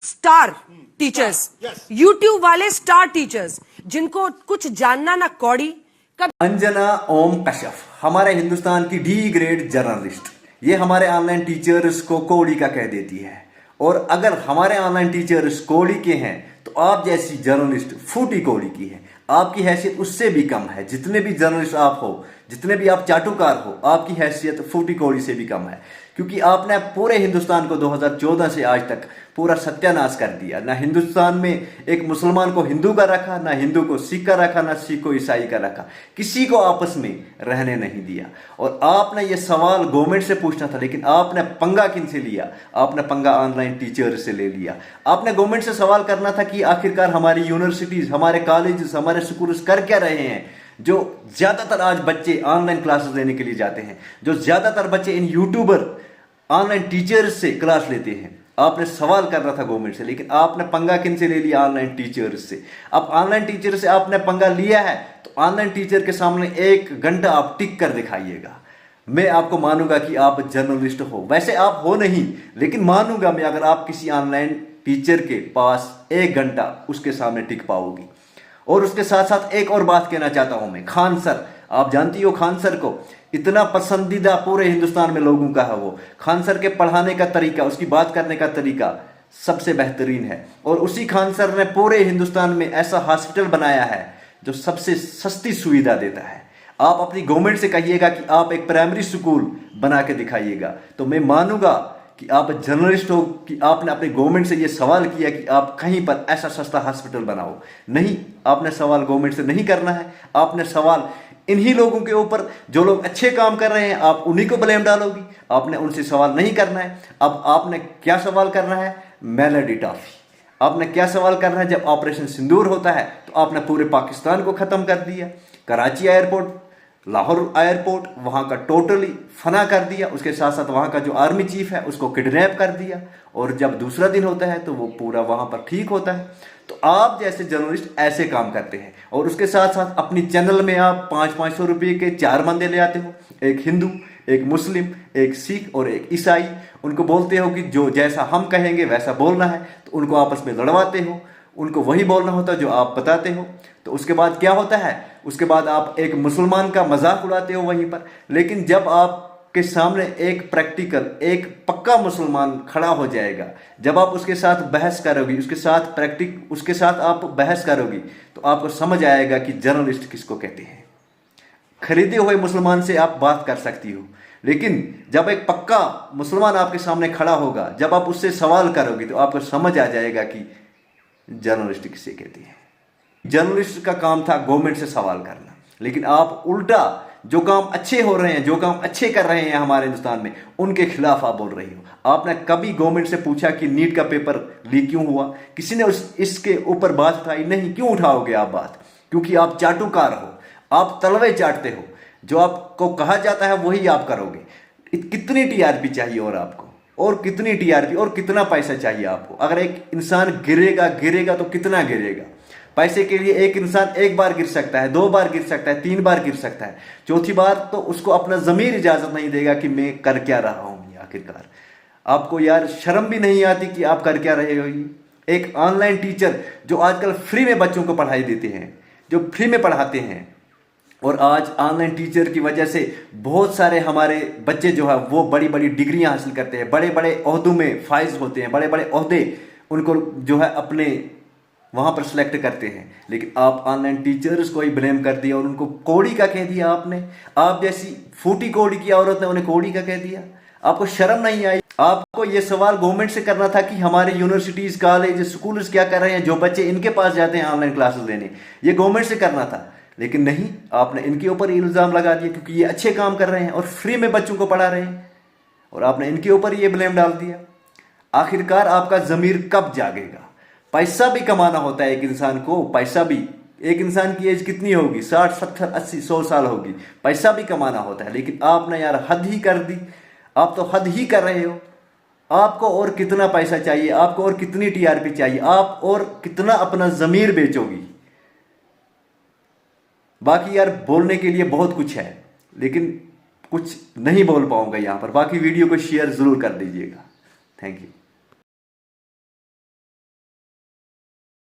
Star teachers, YouTube वाले star teachers जिनको कुछ जानना ना कौड़ी। अंजना ओम कश्यप हमारे हिंदुस्तान की डी ग्रेड जर्नलिस्ट, ये हमारे ऑनलाइन टीचर्स को कौड़ी का कह देती है। और अगर हमारे ऑनलाइन टीचर्स कौड़ी के हैं तो आप जैसी जर्नलिस्ट फूटी कौड़ी की है। आपकी हैसियत उससे भी कम है। जितने भी जर्नलिस्ट आप हो, जितने भी आप चाटुकार हो, आपकी हैसियत फूटी कौड़ी से भी कम है। क्योंकि आपने पूरे हिंदुस्तान को 2014 से आज तक पूरा सत्यानाश कर दिया। ना हिंदुस्तान में एक मुसलमान को हिंदू का रखा, ना हिंदू को सिख का रखा, ना सिख को ईसाई का रखा, किसी को आपस में रहने नहीं दिया। और आपने ये सवाल गवर्नमेंट से पूछना था, लेकिन आपने पंगा किन से लिया? आपने पंगा ऑनलाइन टीचर से ले लिया। आपने गवर्नमेंट से सवाल करना था कि आखिरकार हमारी यूनिवर्सिटीज, हमारे कॉलेजेस, हमारे स्कूल्स कर क्या रहे हैं। जो ज्यादातर आज बच्चे ऑनलाइन क्लासेस लेने के लिए जाते हैं, जो ज्यादातर बच्चे इन यूट्यूबर ऑनलाइन टीचर्स से क्लास लेते हैं। आपने सवाल करना था गवर्नमेंट से, लेकिन आपने पंगा किन से ले लिया? ऑनलाइन टीचर्स से। अब ऑनलाइन टीचर से आपने पंगा लिया है तो ऑनलाइन टीचर के सामने 1 घंटा आप टिक कर दिखाइएगा। मैं आपको मानूंगा कि आप जर्नलिस्ट हो। वैसे आप हो नहीं, लेकिन मानूंगा मैं अगर आप किसी ऑनलाइन टीचर के पास 1 घंटा उसके सामने टिक पाओगी। और उसके साथ साथ एक और बात कहना चाहता हूं मैं, खान सर, आप जानती हो खान सर को, इतना पसंदीदा पूरे हिंदुस्तान में लोगों का है वो। खान सर के पढ़ाने का तरीका, उसकी बात करने का तरीका सबसे बेहतरीन है। और उसी खान सर ने पूरे हिंदुस्तान में ऐसा हॉस्पिटल बनाया है जो सबसे सस्ती सुविधा देता है। आप अपनी गवर्नमेंट से कहिएगा कि आप एक प्राइमरी स्कूल बना के दिखाइएगा, तो मैं मानूंगा कि आप जर्नलिस्ट हो, कि आपने अपनी गवर्नमेंट से ये सवाल किया कि आप कहीं पर ऐसा सस्ता हॉस्पिटल बनाओ। नहीं, आपने सवाल गवर्नमेंट से नहीं करना है। आपने सवाल इन्हीं लोगों के ऊपर, जो लोग अच्छे काम कर रहे हैं, आप उन्हीं को ब्लेम डालोगी। आपने उनसे सवाल नहीं करना है। अब आपने क्या सवाल करना है? Melody toffee. आपने क्या सवाल करना है? जब ऑपरेशन सिंदूर होता है तो आपने पूरे पाकिस्तान को खत्म कर दिया। कराची एयरपोर्ट, लाहौर एयरपोर्ट, वहां का टोटली फना कर दिया। उसके साथ साथ वहां का जो आर्मी चीफ है उसको किडनैप कर दिया। और जब दूसरा दिन होता है तो वो पूरा वहां पर ठीक होता है। तो आप जैसे जर्नलिस्ट ऐसे काम करते हैं। और उसके साथ साथ अपनी चैनल में आप 500-500 रुपये के 4 बंदे ले आते हो, एक हिंदू, एक मुस्लिम, एक सिख और एक ईसाई। उनको बोलते हो कि जो जैसा हम कहेंगे वैसा बोलना है, तो उनको आपस में लड़वाते हो। उनको वही बोलना होता है जो आप बताते हो। तो उसके बाद क्या होता है? उसके बाद आप एक मुसलमान का मजाक उड़ाते हो वहीं पर। लेकिन जब आपके सामने एक प्रैक्टिकल, एक पक्का मुसलमान खड़ा हो जाएगा, जब आप उसके साथ बहस करोगी, उसके साथ आप बहस करोगी, तो आपको समझ आएगा कि जर्नलिस्ट किसको कहते हैं। खरीदे हुए मुसलमान से आप बात कर सकती हो, लेकिन जब एक पक्का मुसलमान आपके सामने खड़ा होगा, जब आप उससे सवाल करोगी, तो आपको समझ आ जाएगा कि जर्नलिस्ट किसे कहते हैं। जर्नलिस्ट का काम था गवर्नमेंट से सवाल करना, लेकिन आप उल्टा जो काम अच्छे हो रहे हैं, जो काम अच्छे कर रहे हैं हमारे हिंदुस्तान में, उनके खिलाफ आप बोल रही हो। आपने कभी गवर्नमेंट से पूछा कि नीट का पेपर लीक क्यों हुआ? किसी ने इसके ऊपर बात उठाई? नहीं। क्यों उठाओगे आप बात? क्योंकि आप चाटुकार हो, आप तलवे चाटते हो। जो आपको कहा जाता है वही आप करोगे। कितनी टीआरपी चाहिए और आपको, और कितनी टीआरपी और कितना पैसा चाहिए आपको? अगर एक इंसान गिरेगा तो कितना गिरेगा? पैसे के लिए एक इंसान 1 बार गिर सकता है, 2 बार गिर सकता है, 3 बार गिर सकता है। चौथी बार तो उसको अपना ज़मीर इजाजत नहीं देगा कि मैं कर क्या रहा हूं। आखिरकार आपको यार शर्म भी नहीं आती कि आप कर क्या रहे हो? एक ऑनलाइन टीचर जो आजकल फ्री में बच्चों को पढ़ाई देते हैं, जो फ्री में पढ़ाते हैं, और आज ऑनलाइन टीचर की वजह से बहुत सारे हमारे बच्चे जो है वो बड़ी बड़ी डिग्रियां हासिल करते हैं, बड़े बड़े ओहदों में फाइज होते हैं, बड़े बड़े ओहदे उनको जो है अपने वहां पर सिलेक्ट करते हैं। लेकिन आप ऑनलाइन टीचर्स को ही ब्लेम कर दिया और उनको कौड़ी का कह दिया आपने। आप जैसी फूटी कौड़ी की औरत ने उन्हें कौड़ी का कह दिया। आपको शर्म नहीं आई? आपको यह सवाल गवर्नमेंट से करना था कि हमारे यूनिवर्सिटीज, कॉलेज, स्कूल्स क्या कर रहे हैं, जो बच्चे इनके पास जाते हैं ऑनलाइन क्लासेस लेने। ये गवर्नमेंट से करना था, लेकिन नहीं, आपने इनके ऊपर इल्जाम लगा दिया क्योंकि ये अच्छे काम कर रहे हैं और फ्री में बच्चों को पढ़ा रहे हैं, और आपने इनके ऊपर ये ब्लेम डाल दिया। आखिरकार आपका जमीर कब जागेगा? पैसा भी कमाना होता है एक इंसान को। पैसा भी, एक इंसान की एज कितनी होगी? 60, 70, 80, 100 साल होगी। पैसा भी कमाना होता है, लेकिन आपने यार हद ही कर दी। आप तो हद ही कर रहे हो। आपको और कितना पैसा चाहिए? आपको और कितनी टीआरपी चाहिए? आप और कितना अपना जमीर बेचोगी? बाकी यार बोलने के लिए बहुत कुछ है, लेकिन कुछ नहीं बोल पाऊंगा यहां पर। बाकी वीडियो को शेयर जरूर कर दीजिएगा। Thank you.